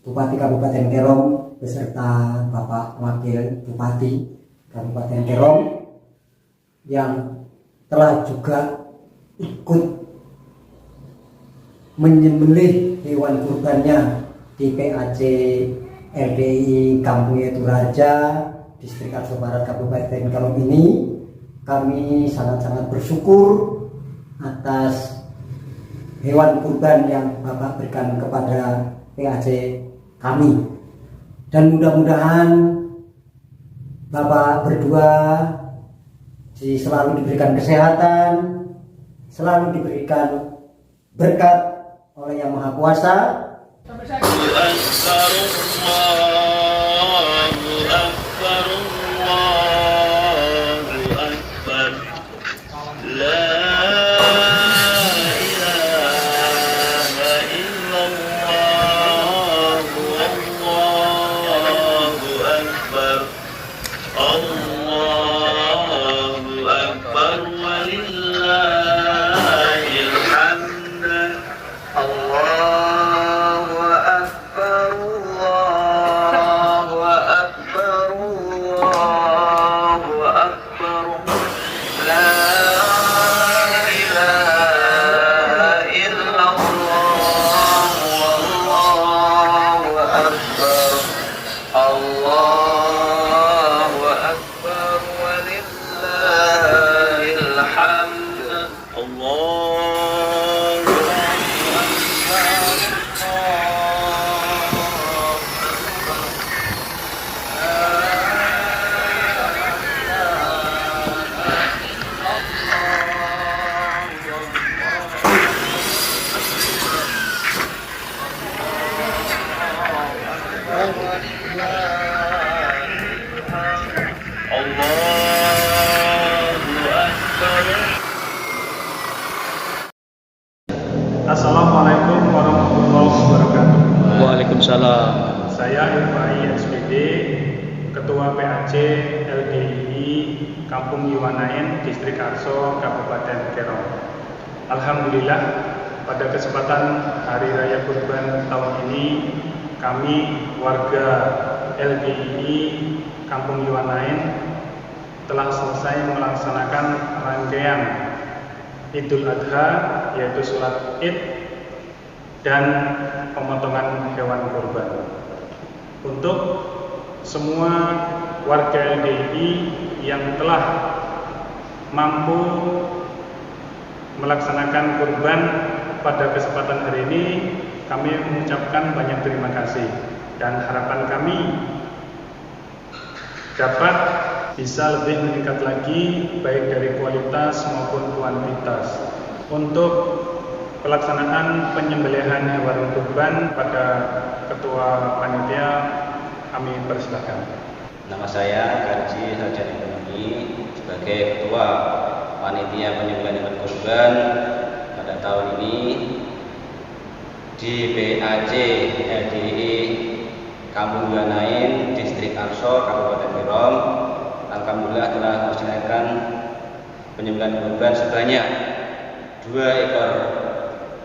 Bupati Kabupaten Kerom beserta Bapak Wakil Bupati Kabupaten Kerom yang telah juga ikut menyembelih hewan kurbannya di PAC LDI Kampung Yeturaja, Distrik Arso Barat Kabupaten Kerom ini. Kami sangat-sangat bersyukur atas hewan kurban yang Bapak berikan kepada PAC kami, dan mudah-mudahan Bapak berdua selalu diberikan kesehatan, selalu diberikan berkat oleh Yang Maha Kuasa. Assalamualaikum warahmatullahi wabarakatuh. Waalaikumsalam. Saya Irfai SPD, Ketua PAC LDI Kampung Yuwanain, Distrik Arso, Kabupaten Kerom. Alhamdulillah, pada kesempatan Hari Raya Kurban tahun ini, kami warga LDI Kampung Yuwanain telah selesai melaksanakan rangkaian Idul Adha, yaitu sholat Id dan pemotongan hewan kurban. Untuk semua warga LDI yang telah mampu melaksanakan kurban pada kesempatan hari ini, kami mengucapkan banyak terima kasih, dan harapan kami dapat bisa lebih meningkat lagi, baik dari kualitas maupun kuantitas, untuk pelaksanaan penyembelihan hewan kurban. Pada Ketua Panitia kami persilakan. Nama saya Karji Sarjana Ekonomi, sebagai Ketua Panitia Penyembelihan Hewan Kurban pada tahun ini di PAC LDI Kampung Yuwanain, Distrik Arso, Kabupaten Kerom. Alhamdulillah telah melaksanakan penyembelihan kurban sebanyak 2 ekor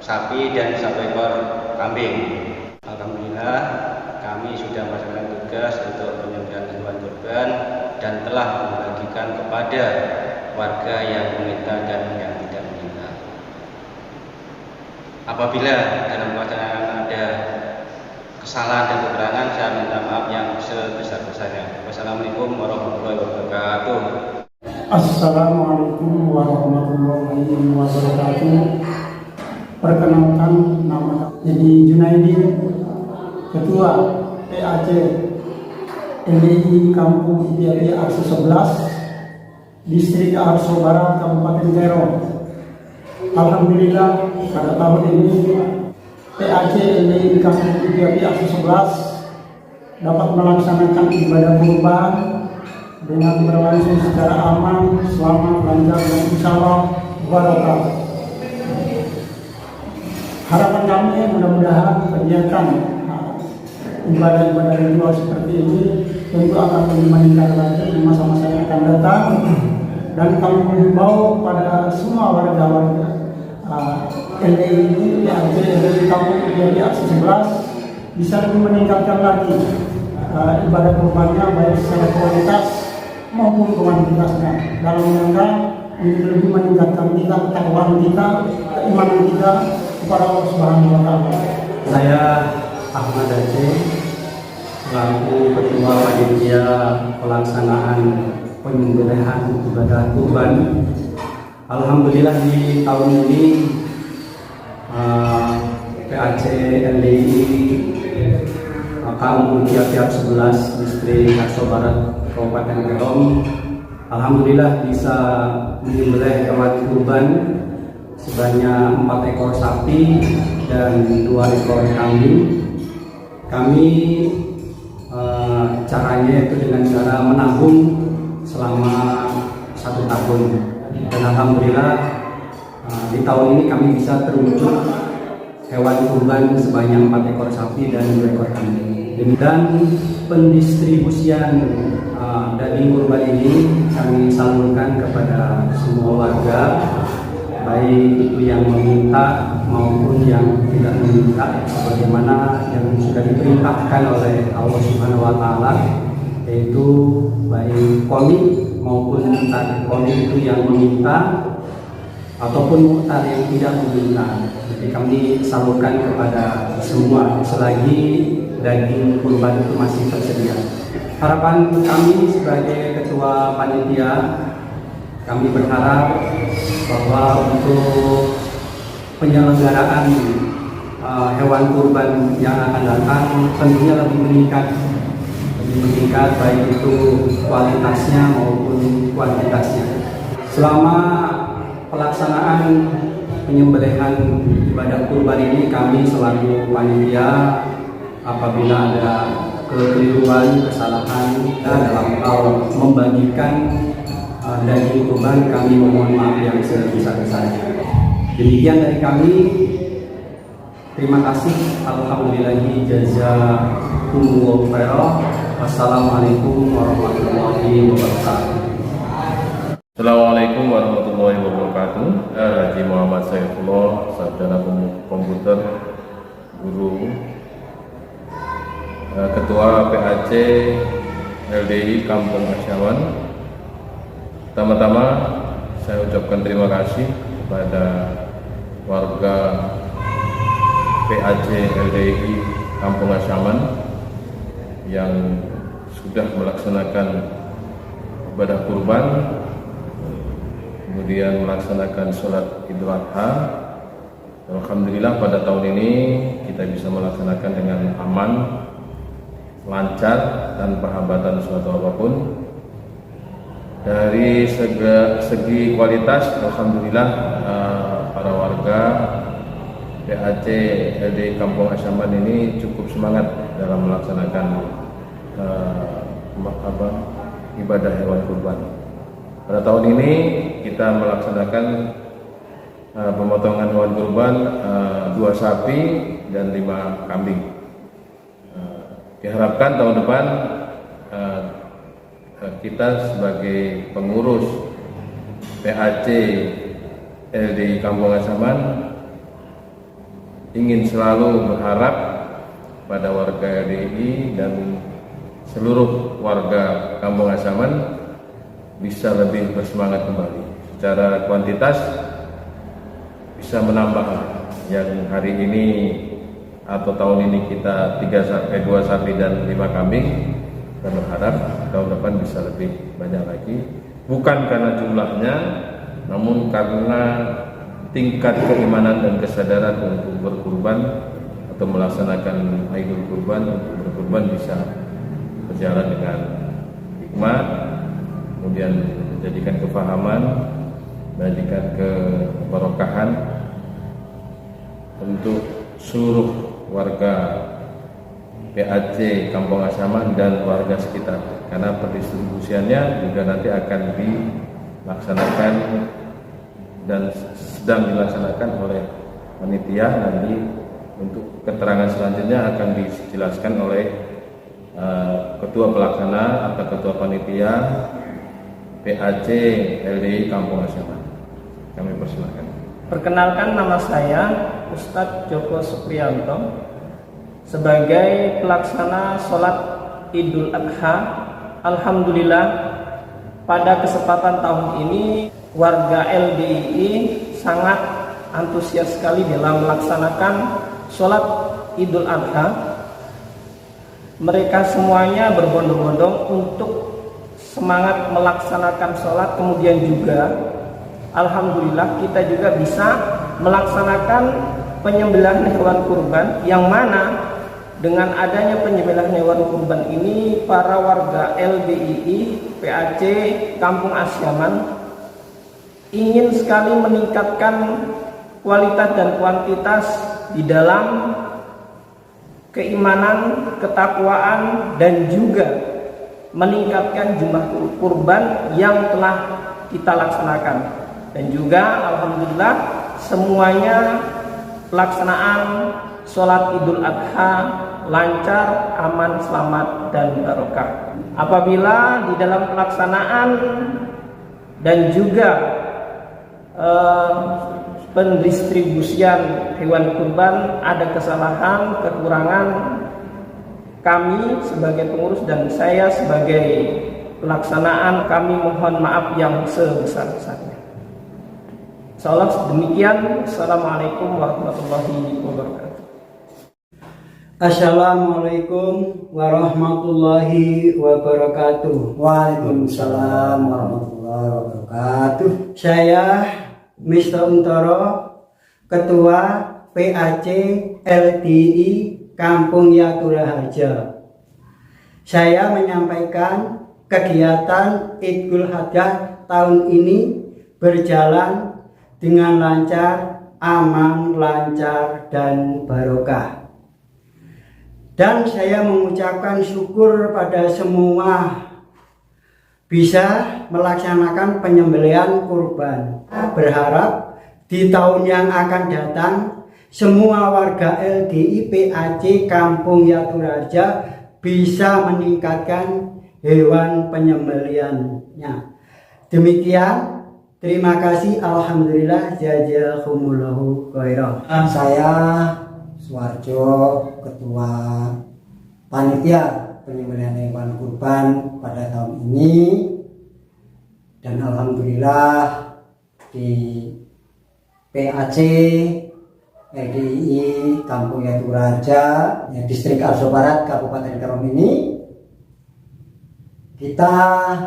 sapi dan 1 ekor kambing. Alhamdulillah kami sudah melaksanakan tugas untuk penyembelihan hewan kurban dan telah membagikan kepada warga yang meminta dan yang tidak meminta. Apabila dalam pelaksanaan ada kesalahan dan kekurangan, saya minta maaf yang sebesar-besarnya. Wassalamualaikum warahmatullahi wabarakatuh. Assalamualaikum warahmatullahi wabarakatuh. Perkenalkan, nama Edi Junaidi, Ketua PAC LDI Kampung Yeturaja Arso 11, Distrik Arso Barat Kabupaten Kerom. Alhamdulillah pada tahun ini PAC LDI Kampung Yeturaja Arso 11 dapat melaksanakan ibadah kurban dengan berlangsung secara aman, selamat, lancar, dan insyaallah barokah. Harapan kami mudah-mudahan kegiatan ibadah-ibadah ritual seperti ini tentu akan lebih meningkat lagi di masa-masa yang akan datang, dan kami menghimbau pada semua warga-warga LDI ini, PAC LDI Kampung Yeturaja Arso 11, bisa lebih meningkatkan lagi ibadah kurbannya baik secara kualitas maupun kuantitasnya dalam rangka untuk lebih meningkatkan kita ketakwaan kita, keimanan kita kepada Allah Subhanahu wa taala. Saya Ahmad Aceh selaku Ketua Panitia Pelaksanaan Penyembelihan Ibadah Kurban. Alhamdulillah di tahun ini PAC LDI Kampung Tiap-Tiap 11 Distrik Akso Barat Kabupaten Kerom alhamdulillah bisa menyembelih hewan kurban sebanyak 4 ekor sapi dan 2 ekor kambing. Kami caranya itu dengan cara menabung selama 1 tahun dan alhamdulillah di tahun ini kami bisa terwujud hewan kurban sebanyak 4 ekor sapi dan 2 ekor kambing. Dan pendistribusian daging kurban ini kami salurkan kepada semua warga, baik itu yang meminta maupun yang tidak meminta, sebagaimana yang sudah diperintahkan oleh Allah Subhanahu wa taala, yaitu baik qoni maupun mu'tar. Qoni itu yang meminta ataupun mu'tar yang tidak meminta. Jadi kami salurkan kepada semua selagi daging kurban itu masih tersedia. Harapan kami sebagai ketua panitia, kami berharap bahwa untuk penyelenggaraan hewan kurban yang akan datang tentunya lebih meningkat baik itu kualitasnya maupun kuantitasnya. Selama pelaksanaan penyembelihan ibadah kurban ini, kami selaku panitia apabila ada kekeliruan, kesalahan dalam hal membagikan daging kurban, kami memohon maaf yang sebesar-besarnya. Demikian dari kami. Terima kasih. Alhamdulillahi jazakumullahu khairan. Wassalamualaikum warahmatullahi wabarakatuh. Assalamualaikum warahmatullahi wabarakatuh. Haji Muhammad Saifullah, sarjana komputer, guru, Ketua PAC LDI Kampung Asyaman. Pertama-tama saya ucapkan terima kasih kepada warga PAC LDI Kampung Asyaman yang sudah melaksanakan ibadah kurban, kemudian melaksanakan sholat Idul Adha. Alhamdulillah pada tahun ini kita bisa melaksanakan dengan aman, lancar, tanpa hambatan suatu apapun. Dari segi kualitas, alhamdulillah para warga PAC LDI Kampung Asyaman ini cukup semangat dalam melaksanakan ibadah hewan kurban. Pada tahun ini kita melaksanakan pemotongan hewan kurban 2 sapi dan 5 kambing. Diharapkan tahun depan kita sebagai pengurus PAC LDI Kampung Asyaman ingin selalu berharap pada warga LDI dan seluruh warga Kampung Asyaman bisa lebih bersemangat kembali. Secara kuantitas bisa menambah yang hari ini atau tahun ini kita 2 sapi dan 5 kambing. Kita berharap tahun depan bisa lebih banyak lagi, bukan karena jumlahnya, namun karena tingkat keimanan dan kesadaran untuk berkurban atau melaksanakan Idul Kurban, untuk berkurban bisa berjalan dengan hikmat, kemudian menjadikan kefahaman, menjadikan keberkahan untuk seluruh warga PAC Kampung Asyaman dan warga sekitar, karena pendistribusiannya juga nanti akan dilaksanakan dan sedang dilaksanakan oleh panitia. Nanti untuk keterangan selanjutnya akan dijelaskan oleh ketua pelaksana atau ketua panitia PAC LDI Kampung Asyaman. Kami persilakan. Perkenalkan, nama saya Ustadz Joko Supriyanto, sebagai pelaksana sholat Idul Adha. Alhamdulillah pada kesempatan tahun ini warga LDII sangat antusias sekali dalam melaksanakan sholat Idul Adha. Mereka semuanya berbondong-bondong untuk semangat melaksanakan sholat. Kemudian juga alhamdulillah kita juga bisa melaksanakan penyembelihan hewan kurban, yang mana dengan adanya penyembelihan hewan kurban ini para warga LDII PAC Kampung Asyaman ingin sekali meningkatkan kualitas dan kuantitas di dalam keimanan, ketakwaan, dan juga meningkatkan jumlah kurban yang telah kita laksanakan. Dan juga alhamdulillah semuanya pelaksanaan sholat Idul Adha lancar, aman, selamat, dan barokah. Apabila di dalam pelaksanaan dan juga pendistribusian hewan kurban ada kesalahan, kekurangan, kami sebagai pengurus dan saya sebagai pelaksanaan kami mohon maaf yang sebesar-besarnya. Insyaallah demikian. Assalamualaikum warahmatullahi wabarakatuh. Assalamualaikum warahmatullahi wabarakatuh. Waalaikumsalam warahmatullahi wabarakatuh. Saya Mr. Untoro, Ketua PAC LDII Kampung Yaturaharja. Saya menyampaikan kegiatan Idul Adha tahun ini berjalan dengan lancar, aman, lancar, dan barokah. Dan saya mengucapkan syukur pada semua bisa melaksanakan penyembelihan kurban. Berharap di tahun yang akan datang semua warga LDII PAC Kampung Yaturaharja bisa meningkatkan hewan penyembelihannya. Demikian, terima kasih. Alhamdulillah, jazakumullahu khairan. Saya Suwarjo, Ketua Panitia Penyembelihan Hewan Kurban pada tahun ini, dan alhamdulillah di PAC LDII Kampung Yaturaharja, Distrik Arso Barat, Kabupaten Kerom ini, kita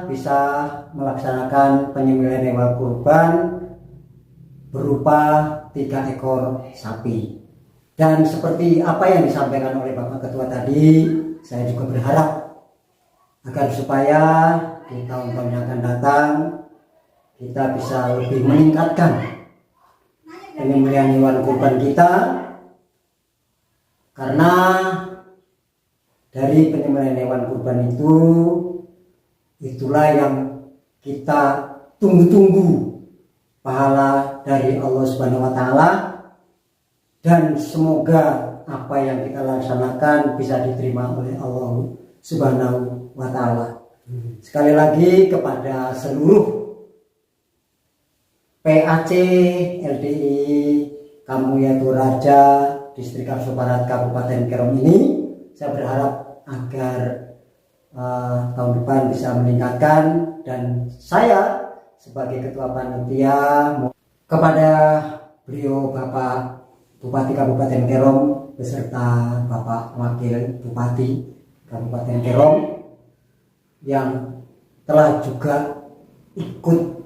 bisa melaksanakan penyembelihan hewan kurban berupa 3 ekor sapi. Dan seperti apa yang disampaikan oleh Bapak Ketua tadi, saya juga berharap agar supaya di tahun-tahun yang akan datang kita bisa lebih meningkatkan penyembelihan hewan kurban kita, karena dari penyembelihan hewan kurban itulah yang kita tunggu-tunggu pahala dari Allah Subhanahu wa taala, dan semoga apa yang kita laksanakan bisa diterima oleh Allah Subhanahu wa taala. Sekali lagi kepada seluruh PAC LDII Kampung Yaturaharja Distrik Arso Barat Kabupaten Kerom ini, saya berharap agar tahun depan bisa meningkatkan, dan saya sebagai Ketua Panitia kepada beliau Bapak Bupati Kabupaten Kerom beserta Bapak Wakil Bupati Kabupaten Kerom yang telah juga ikut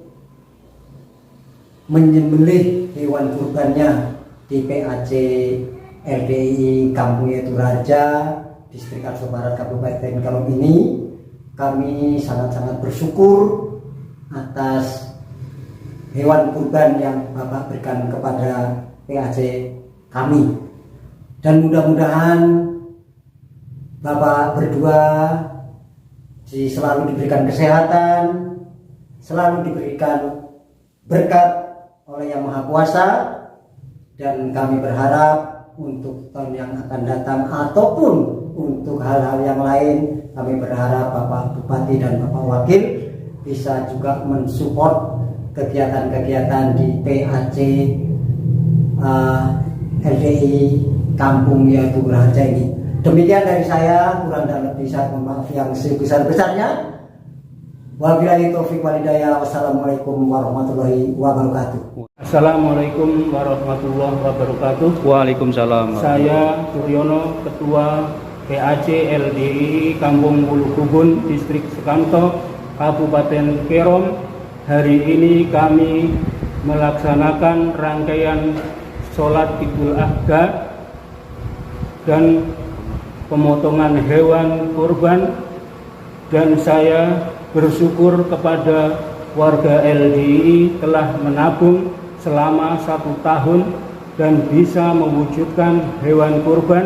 menyembelih hewan kurbannya di PAC LDII Kampung Yaturaharja Distrik Arso Barat Kabupaten Kerom ini, kami sangat-sangat bersyukur atas hewan kurban yang Bapak berikan kepada PAC kami, dan mudah-mudahan Bapak berdua selalu diberikan kesehatan, selalu diberikan berkat oleh Yang Maha Kuasa, dan kami berharap untuk tahun yang akan datang ataupun untuk hal-hal yang lain, kami berharap Bapak Bupati dan Bapak Wakil bisa juga mensupport kegiatan-kegiatan di PAC LDII Kampung Yaturaharja ini. Demikian dari saya, kurang dan lebih saya mohon maaf yang sebesar-besarnya. Wabillahi taufiq walhidayah. Wassalamualaikum warahmatullahi wabarakatuh. Assalamualaikum warahmatullahi wabarakatuh. Waalaikumsalam. Saya Suryono, Ketua PAC LDII Kampung Wulukubun, Distrik Sekanto, Kabupaten Kerom. Hari ini kami melaksanakan rangkaian sholat Idul Adha dan pemotongan hewan kurban, dan saya bersyukur kepada warga LDII telah menabung selama 1 tahun dan bisa mewujudkan hewan kurban.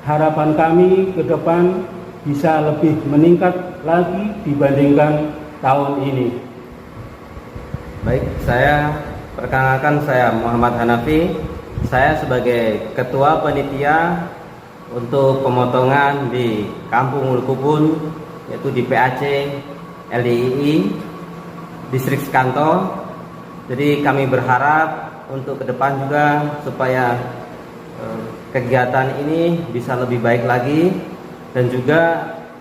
Harapan kami ke depan bisa lebih meningkat lagi dibandingkan tahun ini. Baik, saya perkenalkan, saya Muhammad Hanafi. Saya sebagai Ketua Panitia untuk pemotongan di Kampung Wulukubun, yaitu di PAC LDII Distrik Sekanto. Jadi kami berharap untuk ke depan juga supaya kegiatan ini bisa lebih baik lagi, dan juga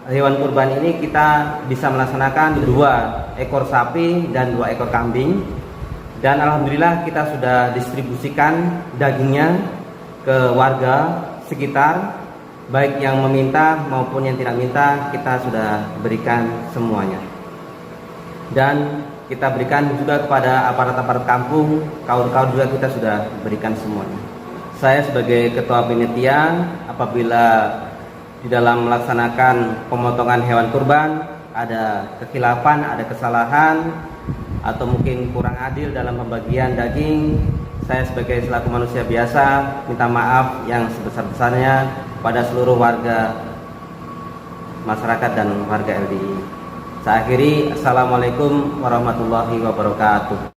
hewan kurban ini kita bisa melaksanakan 2 ekor sapi dan 2 ekor kambing. Dan alhamdulillah kita sudah distribusikan dagingnya ke warga sekitar, baik yang meminta maupun yang tidak minta, kita sudah berikan semuanya. Dan kita berikan juga kepada aparat-aparat kampung, kaur-kaur juga kita sudah berikan semuanya. Saya sebagai Ketua Panitia, apabila di dalam melaksanakan pemotongan hewan kurban ada kekhilafan, ada kesalahan, atau mungkin kurang adil dalam pembagian daging, saya sebagai selaku manusia biasa minta maaf yang sebesar-besarnya pada seluruh warga masyarakat dan warga LDII. Saya akhiri, Assalamualaikum warahmatullahi wabarakatuh.